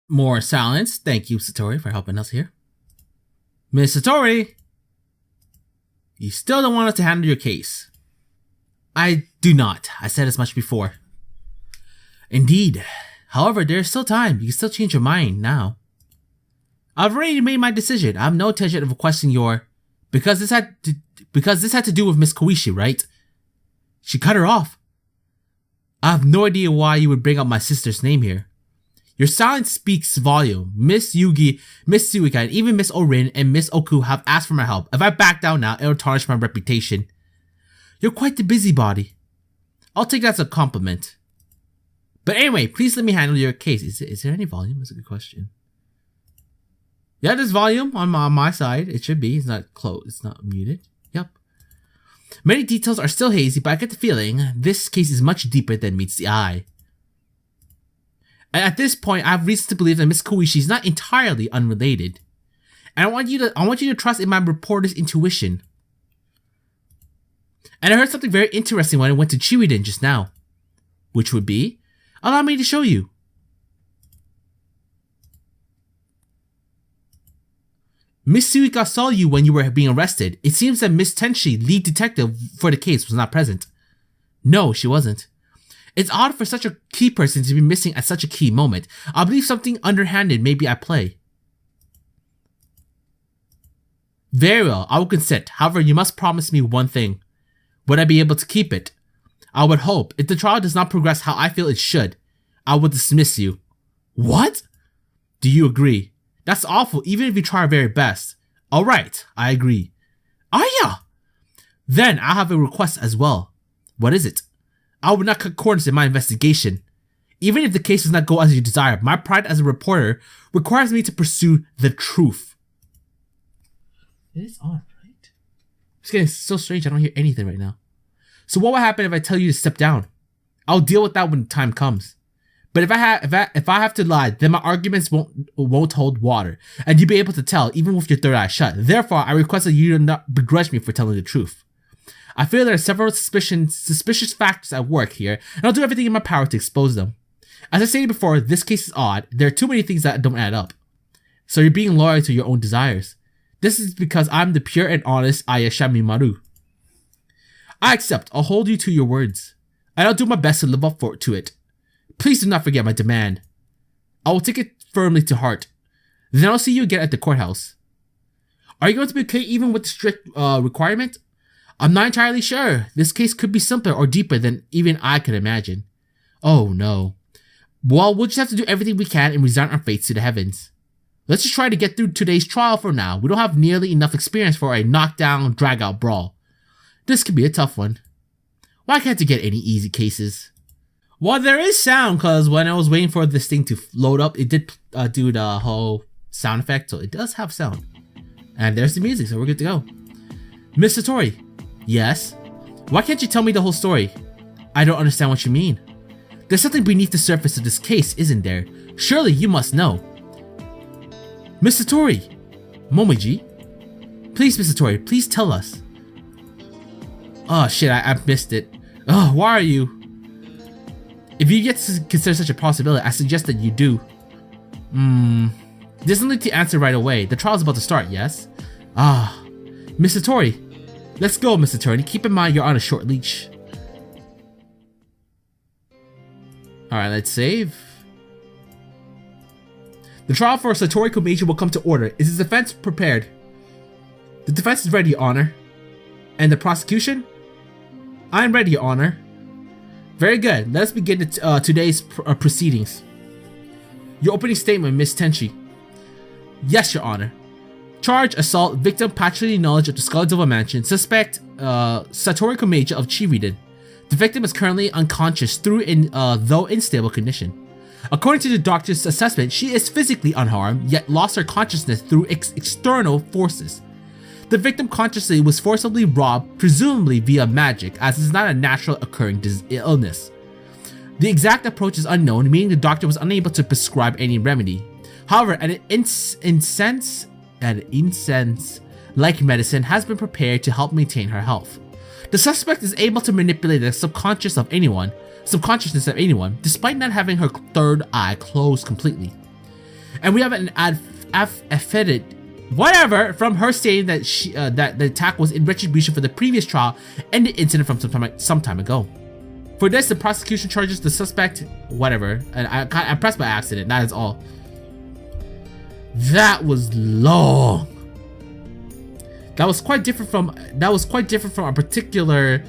More silence. Thank you, Satori, for helping us here. Miss Satori! You still don't want us to handle your case. I do not. I said as much before. Indeed. However, there's still time. You can still change your mind now. I've already made my decision. I have no intention of requesting your... Because this had to do with Miss Koishi, right? She cut her off. I have no idea why you would bring up my sister's name here. Your silence speaks volume. Miss Yugi, Miss Suika, and even Miss Orin and Miss Oku have asked for my help. If I back down now, it'll tarnish my reputation. You're quite the busybody. I'll take that as a compliment. But anyway, please let me handle your case. Is there any volume? That's a good question. Yeah, there's volume on my side. It should be. It's not closed. It's not muted. Yep. Many details are still hazy, but I get the feeling this case is much deeper than meets the eye. And at this point, I have reason to believe that Miss Koishi is not entirely unrelated. And I want you to trust in my reporter's intuition. And I heard something very interesting when I went to Chiwiden just now. Which would be, allow me to show you. Miss Suika saw you when you were being arrested. It seems that Miss Tenshi, lead detective for the case, was not present. No, she wasn't. It's odd for such a key person to be missing at such a key moment. I believe something underhanded may be at play. Very well, I will consent. However, you must promise me one thing. Would I be able to keep it? I would hope. If the trial does not progress how I feel it should, I will dismiss you. What? Do you agree? That's awful, even if you try our very best. Alright, I agree. Aya! Then I have a request as well. What is it? I would not cut corners in my investigation. Even if the case does not go as you desire, my pride as a reporter requires me to pursue the truth. It is odd, right? It's getting so strange, I don't hear anything right now. So what will happen if I tell you to step down? I'll deal with that when the time comes. But if I have to lie, then my arguments won't hold water, and you'll be able to tell even with your third eye shut. Therefore, I request that you do not begrudge me for telling the truth. I feel there are several suspicious factors at work here, and I'll do everything in my power to expose them. As I stated before, this case is odd. There are too many things that don't add up. So you're being loyal to your own desires. This is because I'm the pure and honest Aya Shameimaru. I accept. I'll hold you to your words, and I'll do my best to live up to it. Please do not forget my demand. I will take it firmly to heart. Then I'll see you again at the courthouse. Are you going to be okay even with the strict requirement? I'm not entirely sure. This case could be simpler or deeper than even I could imagine. Oh no. Well, we'll just have to do everything we can and resign our fates to the heavens. Let's just try to get through today's trial for now. We don't have nearly enough experience for a knockdown, drag-out brawl. This could be a tough one. Why can't you get any easy cases? Well, there is sound, because when I was waiting for this thing to load up, it did do the whole sound effect, so it does have sound. And there's the music, so we're good to go. Miss Satori. Yes? Why can't you tell me the whole story? I don't understand what you mean. There's something beneath the surface of this case, isn't there? Surely you must know. Miss Satori. Momiji. Please, Miss Satori, please tell us. Oh shit, I missed it. Oh, why are you? If you get to consider such a possibility, I suggest that you do. There's nothing to answer right away. The trial's about to start, yes? Ah, Miss Satori. Let's go, Miss Satori. Keep in mind you're on a short leash. Alright, let's save. The trial for Satori Komeiji will come to order. Is his defense prepared? The defense is ready, Your Honor. And the prosecution? I'm ready, Your Honor. Very good. Let us begin today's proceedings. Your opening statement, Miss Tenshi. Yes, Your Honor. Charge, assault, victim, patronage knowledge of the Scarlet Devil Mansion. Suspect, Satori Komeiji of Chiwiden. The victim is currently unconscious though in stable condition. According to the doctor's assessment, she is physically unharmed, yet lost her consciousness through external forces. The victim consciously was forcibly robbed, presumably via magic, as it is not a natural occurring illness. The exact approach is unknown, meaning the doctor was unable to prescribe any remedy. However, an incense-like medicine has been prepared to help maintain her health. The suspect is able to manipulate the subconsciousness of anyone, despite not having her third eye closed completely. And we have an affidavit, whatever, from her stating that that the attack was in retribution for the previous trial and the incident from some time ago. For this, the prosecution charges the suspect, whatever, and I pressed by accident, that is all. That was long. That was quite different from a particular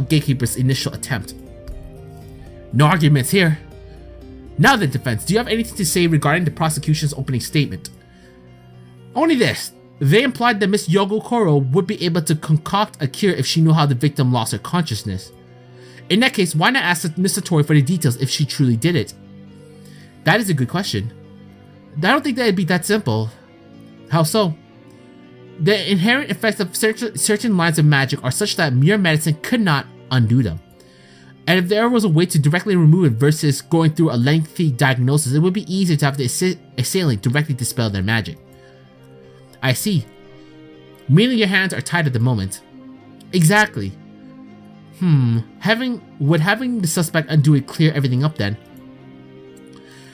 gatekeeper's initial attempt. No arguments here. Now the defense, do you have anything to say regarding the prosecution's opening statement? Only this. They implied that Miss Yogokoro would be able to concoct a cure if she knew how the victim lost her consciousness. In that case, why not ask Miss Satori for the details if she truly did it? That is a good question. I don't think that it'd be that simple. How so? The inherent effects of certain lines of magic are such that mere medicine could not undo them. And if there was a way to directly remove it versus going through a lengthy diagnosis, it would be easier to have the assailant directly dispel their magic. I see. Meaning your hands are tied at the moment. Exactly. Would having the suspect undo it clear everything up then?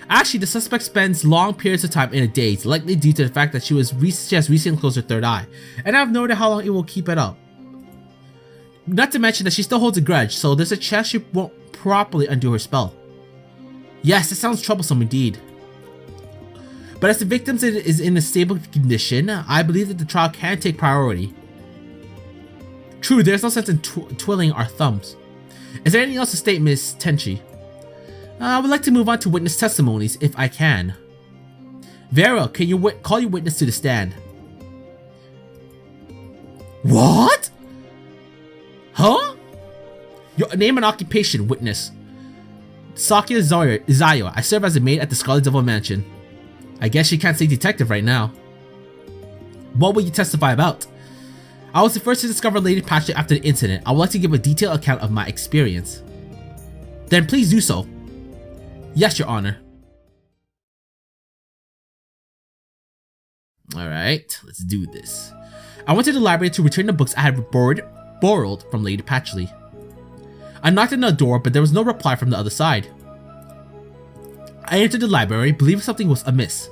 Actually, the suspect spends long periods of time in a daze, likely due to the fact that she has recently closed her third eye, and I've noted how long it will keep it up. Not to mention that she still holds a grudge, so there's a chance she won't properly undo her spell. Yes, it sounds troublesome indeed. But as the victim is in a stable condition, I believe that the trial can take priority. True, there's no sense in twiddling our thumbs. Is there anything else to state, Miss Tenchi? I would like to move on to witness testimonies, if I can. Vera, can you call your witness to the stand? What? Huh? Your name and occupation, witness. Sakia Zayo. I serve as a maid at the Scarlet Devil Mansion. I guess she can't say detective right now. What will you testify about? I was the first to discover Lady Patchley after the incident. I would like to give a detailed account of my experience. Then please do so. Yes, Your Honor. Alright, let's do this. I went to the library to return the books I had borrowed from Lady Patchley. I knocked on the door, but there was no reply from the other side. I entered the library, believing something was amiss.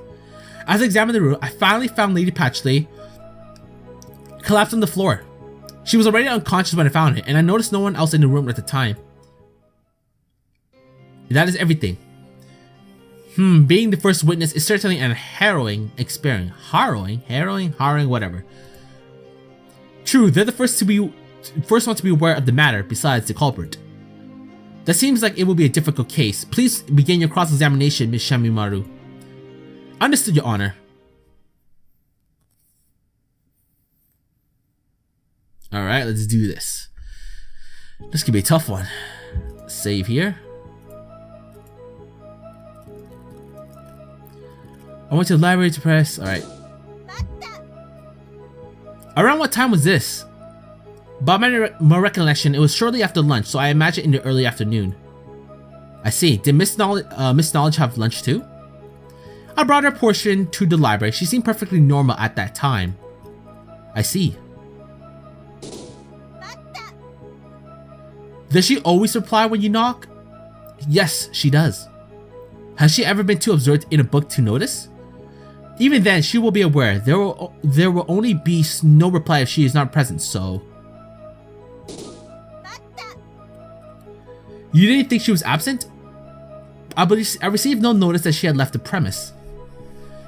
As I examined the room, I finally found Lady Patchley collapsed on the floor. She was already unconscious when I found her, and I noticed no one else in the room at the time. That is everything. Being the first witness is certainly a harrowing experience. Harrowing, whatever. True, they're the first one to be aware of the matter besides the culprit. That seems like it will be a difficult case. Please begin your cross-examination, Miss Shameimaru. Understood, Your Honor. Alright, let's do this. This could be a tough one. Save here. I went to the library to press. Alright. Around what time was this? By my recollection, it was shortly after lunch, so I imagine in the early afternoon. I see. Did Miss Knowledge have lunch too? I brought her a portion to the library. She seemed perfectly normal at that time. I see. Does she always reply when you knock? Yes, she does. Has she ever been too absorbed in a book to notice? Even then, she will be aware. There will only be no reply if she is not present, so... You didn't think she was absent? I received no notice that she had left the premise.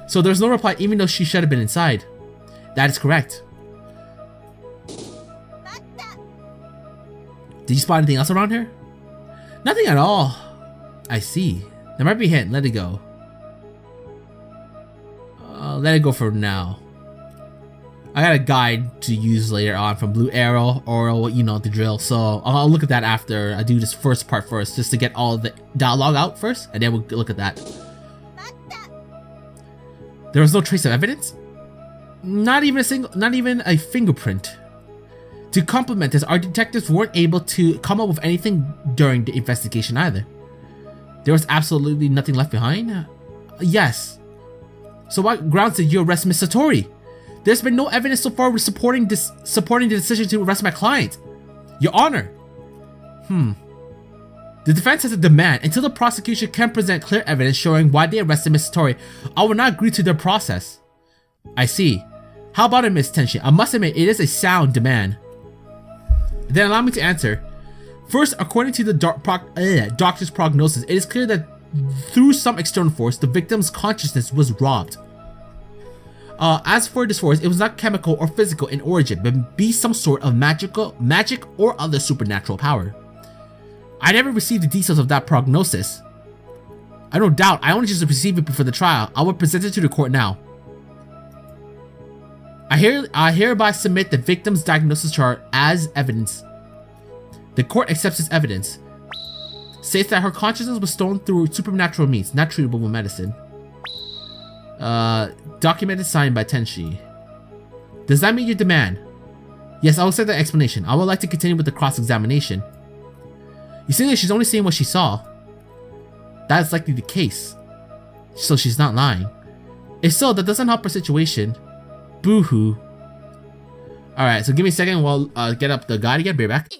So there's no reply even though she should have been inside. That is correct. Did you spot anything else around her? Nothing at all. I see. There might be a hint. Let it go. Let it go for now. I got a guide to use later on from Blue Arrow, or you know the drill. So I'll look at that after I do this first part first, just to get all the dialogue out first, and then we'll look at that. There was no trace of evidence? Not even a fingerprint. To complement this, our detectives weren't able to come up with anything during the investigation either. There was absolutely nothing left behind? Yes. So what grounds did you arrest Miss Satori? There's been no evidence so far supporting the decision to arrest my client. Your Honor. The defense has a demand. Until the prosecution can present clear evidence showing why they arrested Miss Satori, I will not agree to their process. I see. How about it, Miss Tenshi? I must admit, it is a sound demand. Then allow me to answer. First, according to the doctor's prognosis, it is clear that through some external force, the victim's consciousness was robbed. As for this force, it was not chemical or physical in origin, but be some sort of magic or other supernatural power. I never received the details of that prognosis. I don't doubt, I only just received it before the trial. I will present it to the court now. I hereby submit the victim's diagnosis chart as evidence. The court accepts this evidence. States that her consciousness was stolen through supernatural means, not treatable with medicine. Documented signed by Tenshi. Does that meet your demand? Yes, I will accept that explanation. I would like to continue with the cross-examination. You see that she's only saying what she saw. That is likely the case. So she's not lying. If so, that doesn't help her situation. Boo-hoo. Alright, so give me a second while I get up the guide again. Be right back.